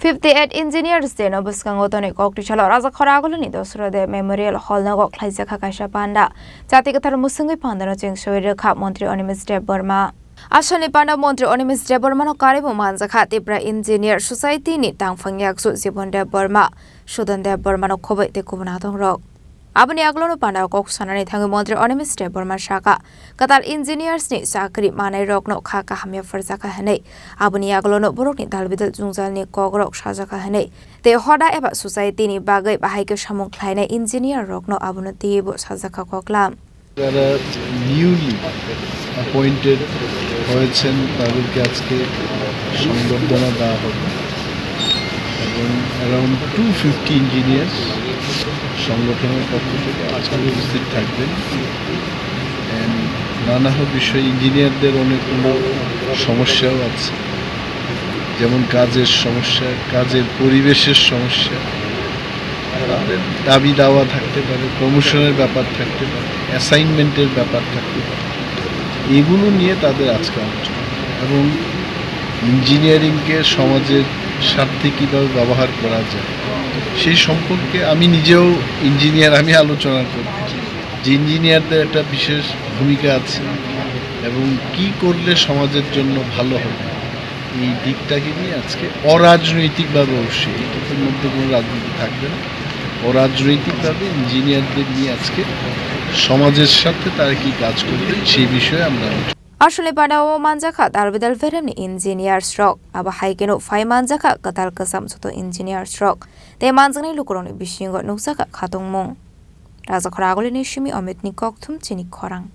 58 engineers de no Bwskango Tonwi Koktisalo Rajakhor Aguli ni Dashrath Memorial Hall Nogo Khlaijakha Kaisa Panda Chati Kwthar Mwswngwi Pandano Chengsawi Rwkha Mantri Animesh Debbarma Asani Panda Mantri Animesh Debbarma no karibu manjakha Tripura Engineer Society ni tangfangyaksu Jibon Debbarma Sudan Debbarma no khobai te kubna tongrok Abani Aguli no Panda Koktisalo thangi Mantri Animesh Debbarma shaka Qatar engineers ni sakri manai rok no kha hamya farjaka hanei Abani Aguli no borok ni dalbidal jungjal ni kogrok sajaka hanei te hoda eba society ni bagai bahaike samung khlainai engineer rok no abuno tebo sajaka koklam যারা newly appointed হয়েছেন তাদেরকে আজকে সংবর্ধনা দেওয়া হবে এবং around 250 engineers সংগঠনের পক্ষ থেকে আজকে উপস্থিত থাকবেন নানা বিষয়ে ইঞ্জিনিয়ারদের অনেকগুলো সমস্যাও আছে যেমন কাজের সমস্যা কাজের পরিবেশের সমস্যা তাদের দাবি দাওয়া থাকতে পারে প্রমোশনের ব্যাপার থাকতে পারে অ্যাসাইনমেন্টের ব্যাপার থাকতে পারে এগুলো নিয়ে তাদের আজকে আলোচনা এবং ইঞ্জিনিয়ারিংকে সমাজের স্বার্থে কীভাবে ব্যবহার করা যায় সেই সম্পর্কে আমি নিজেও ইঞ্জিনিয়ার আমি আলোচনা করতে যে ইঞ্জিনিয়ারদের একটা বিশেষ ভূমিকা আছে এবং কি করলে সমাজের জন্য ভালো হবে এই দিকটাকে নিয়ে আজকে অরাজনৈতিকভাবে অবশ্যই এটার মধ্যে কোনো রাজনীতি থাকবে না অরাজনৈতিকভাবে ইঞ্জিনিয়ারদের নিয়ে আজকে সমাজের সাথে তারা কি কাজ করবে সেই বিষয়ে আমরা Asani Panda o manjakha dalbidal verem ni engineer stroke aba haikeno fai manjakha katal kasam soto engineer stroke te manjakni lukuroni bisingo nuksaka khatongmong Rajakhor Aguli ni shimi Amit ni Koktum Chini Khorang